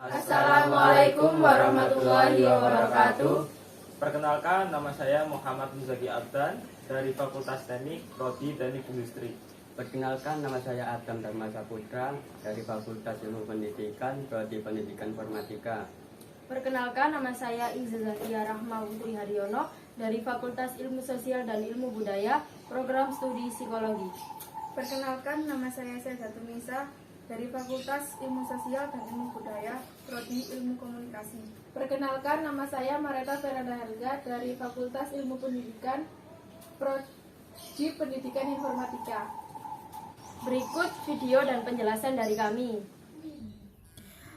Assalamualaikum warahmatullahi wabarakatuh. Perkenalkan, nama saya Muhammad Muzaki Abdan dari Fakultas Teknik, Prodi Teknik Industri. Perkenalkan, nama saya Adam Dharma Saputra dari Fakultas Ilmu Pendidikan, Prodi Pendidikan Informatika. Perkenalkan, nama saya Iza Zakia Rahma Putri Haryono dari Fakultas Ilmu Sosial dan Ilmu Budaya, Program Studi Psikologi. Perkenalkan, nama saya Syahdatu Nisa dari Fakultas Ilmu Sosial dan Ilmu Budaya, Prodi Ilmu Komunikasi. Perkenalkan, nama saya Mareta Feranda Harga dari Fakultas Ilmu Pendidikan, Prodi Pendidikan Informatika. Berikut video dan penjelasan dari kami.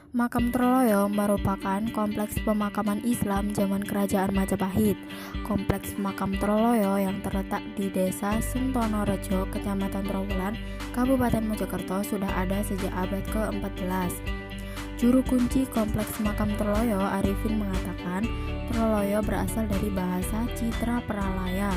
Makam Troloyo merupakan kompleks pemakaman Islam zaman Kerajaan Majapahit. Kompleks makam Troloyo yang terletak di Desa Suntonorejo, Kecamatan Trowulan, Kabupaten Mojokerto sudah ada sejak abad ke-14. Juru kunci kompleks makam Troloyo, Arifin, mengatakan Troloyo berasal dari bahasa Citra Pralaya.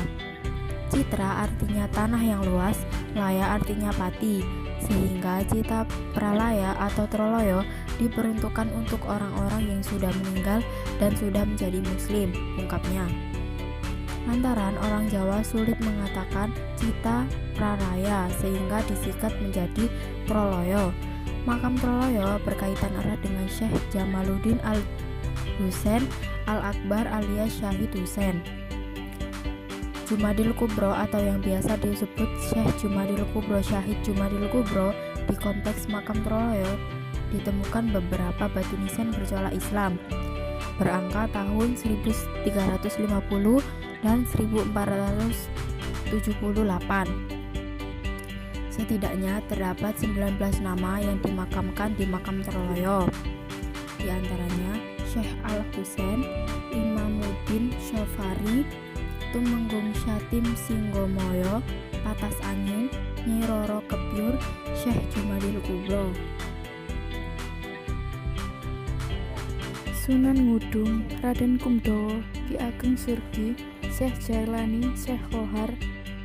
Citra artinya tanah yang luas, laya artinya pati, sehingga Citra Pralaya atau Troloyo diperuntukkan untuk orang-orang yang sudah meninggal dan sudah menjadi muslim, ungkapnya. Lantaran orang Jawa sulit mengatakan Citra Pralaya sehingga disingkat menjadi Troloyo. Makam Troloyo berkaitan erat dengan Syekh Jamaluddin Al-Husain Al-Akbar alias Syahid Husain Jumadil Kubro atau yang biasa disebut Syekh Jumadil Kubro Syahid Jumadil Kubro. Di kompleks makam Troloyo ditemukan beberapa batu nisan bercorak Islam berangka tahun 1350 dan 1478. Setidaknya terdapat 19 nama yang dimakamkan di makam Troloyo. Di antaranya Syekh Al-Husain, Imamuddin Syofari, Tumenggung Syatim Singgomoyo, Patas Angin, Nyai Roro Kebyur, Syekh Jumadil Kubro. Sunan Ngudung, Raden Kumdowo, Ki Ageng Surgi, Syekh Jailani, Syekh Kohar,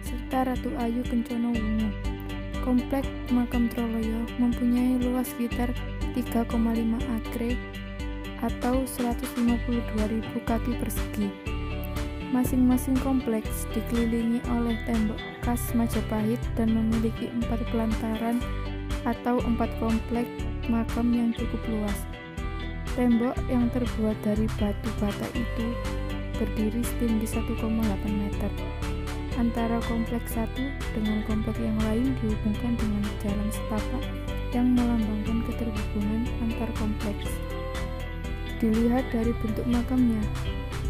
serta Ratu Ayu Kencono Wungu. Kompleks makam Troloyo mempunyai luas sekitar 3,5 akre atau 152.000 kaki persegi. Masing-masing kompleks dikelilingi oleh tembok khas Majapahit dan memiliki 4 pelantaran atau 4 kompleks makam yang cukup luas. Tembok yang terbuat dari batu bata itu berdiri setinggi 1,8 meter. Antara kompleks satu dengan kompleks yang lain dihubungkan dengan jalan setapak yang melambangkan keterhubungan antar kompleks. Dilihat dari bentuk makamnya,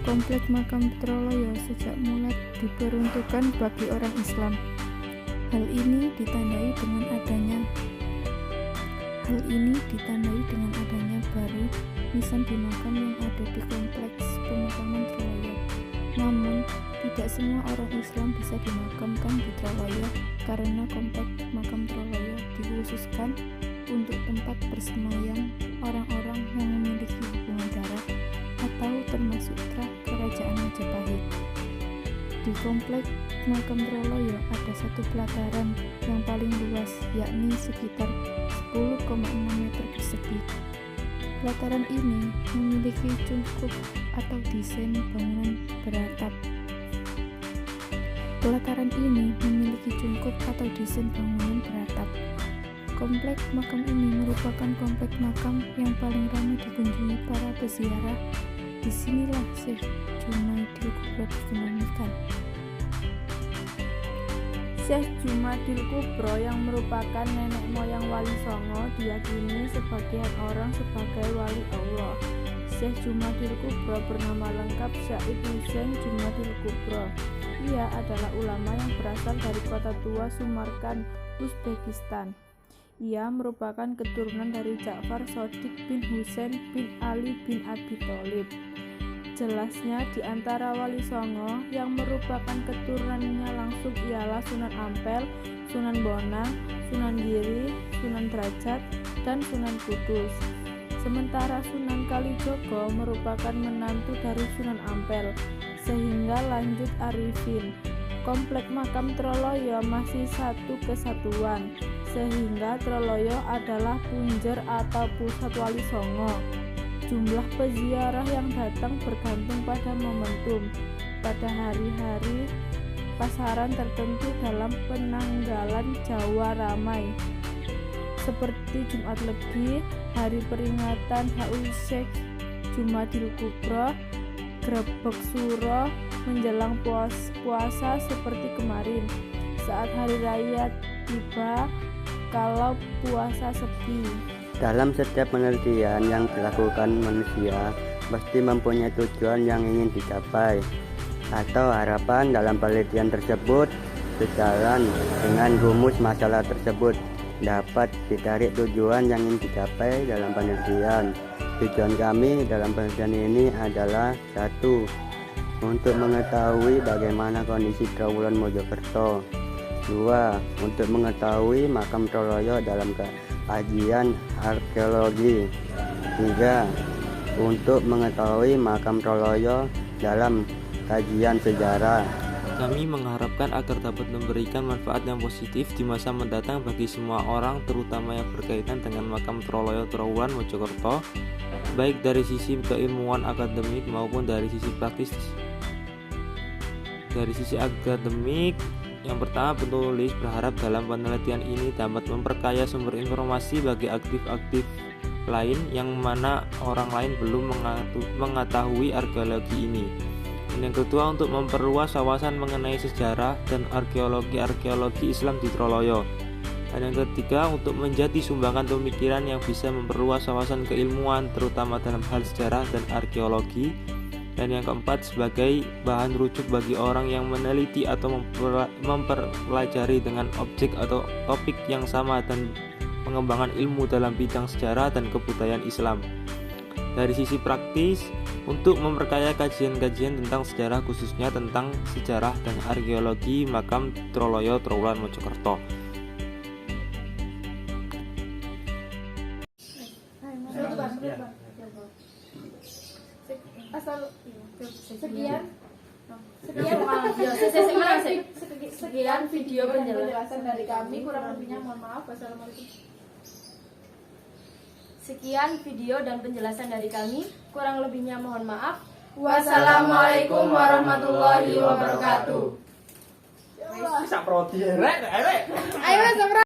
kompleks makam Troloyo sejak mulai diperuntukkan bagi orang Islam. Hal ini ditandai dengan adanya baru nisan di makam yang ada di kompleks pemakaman Troloyo. Namun, tidak semua orang Islam bisa dimakamkan di Troloyo karena kompleks makam Troloyo dikhususkan untuk tempat bersemayam orang-orang yang memiliki hubungan darah atau termasuk Kerajaan Majapahit. Di kompleks makam Troloyo ada satu pelataran yang paling luas, yakni sekitar 10,6 meter persegi. Pelataran ini memiliki cungkup atau desain bangunan beratap. Kompleks makam ini merupakan kompleks makam yang paling ramai dikunjungi para peziarah. Disinilah Syekh Jumadil Kubro dikenakan. Syekh Jumadil Kubro yang merupakan nenek moyang Wali Songo diyakini sebagian orang sebagai wali Allah. Syekh Jumadil Kubro bernama lengkap Syahid Husain Jumadil Kubro. Ia adalah ulama yang berasal dari kota tua Samarkand, Uzbekistan. Ia merupakan keturunan dari Ja'far Shodiq bin Husain bin Ali bin Abi Thalib. Jelasnya di antara Wali Songo yang merupakan keturunannya langsung ialah Sunan Ampel, Sunan Bonang, Sunan Giri, Sunan Derajat, dan Sunan Kudus. Sementara Sunan Kalijogo merupakan menantu dari Sunan Ampel, sehingga lanjut Arifin. Kompleks makam Troloyo masih satu kesatuan, sehingga Troloyo adalah punjer atau pusat Wali Songo. Jumlah peziarah yang datang bergantung pada momentum. Pada hari-hari pasaran tertentu dalam penanggalan Jawa ramai, seperti Jumat Legi, hari peringatan HUI Syekh, Jumadil Kubro, Grebek Suro, menjelang puasa seperti kemarin, saat hari raya tiba, kalau puasa sepi. Dalam setiap penelitian yang dilakukan manusia pasti mempunyai tujuan yang ingin dicapai atau harapan dalam penelitian tersebut. Sejalan dengan rumus masalah tersebut dapat ditarik tujuan yang ingin dicapai dalam penelitian. Tujuan kami dalam penelitian ini adalah: 1. Untuk mengetahui bagaimana kondisi Trowulan Mojokerto. 2. Untuk mengetahui makam Troloyo dalam kajian arkeologi. 3. Untuk mengetahui makam Troloyo dalam kajian sejarah. Kami mengharapkan agar dapat memberikan manfaat yang positif di masa mendatang bagi semua orang, terutama yang berkaitan dengan makam Troloyo Trowulan Mojokerto, baik dari sisi keilmuan akademik maupun dari sisi praktis. Dari sisi akademik, yang pertama, penulis berharap dalam penelitian ini dapat memperkaya sumber informasi bagi aktif-aktif lain yang mana orang lain belum mengetahui arkeologi ini. Dan yang kedua, untuk memperluas wawasan mengenai sejarah dan arkeologi Islam di Troloyo. Dan yang ketiga, untuk menjadi sumbangan pemikiran yang bisa memperluas wawasan keilmuan terutama dalam hal sejarah dan arkeologi. Dan yang keempat, sebagai bahan rujuk bagi orang yang meneliti atau mempelajari dengan objek atau topik yang sama dan pengembangan ilmu dalam bidang sejarah dan kebudayaan Islam. Dari sisi praktis, untuk memperkaya kajian-kajian tentang sejarah, khususnya tentang sejarah dan arkeologi makam Troloyo Trowulan Mojokerto. Sekian video penjelasan dari kami, kurang lebihnya mohon maaf. Wassalamualaikum. Sekian video dan penjelasan dari kami, kurang lebihnya mohon maaf. Wassalamualaikum warahmatullahi wabarakatuh. Bisa prodi rek. Ayo,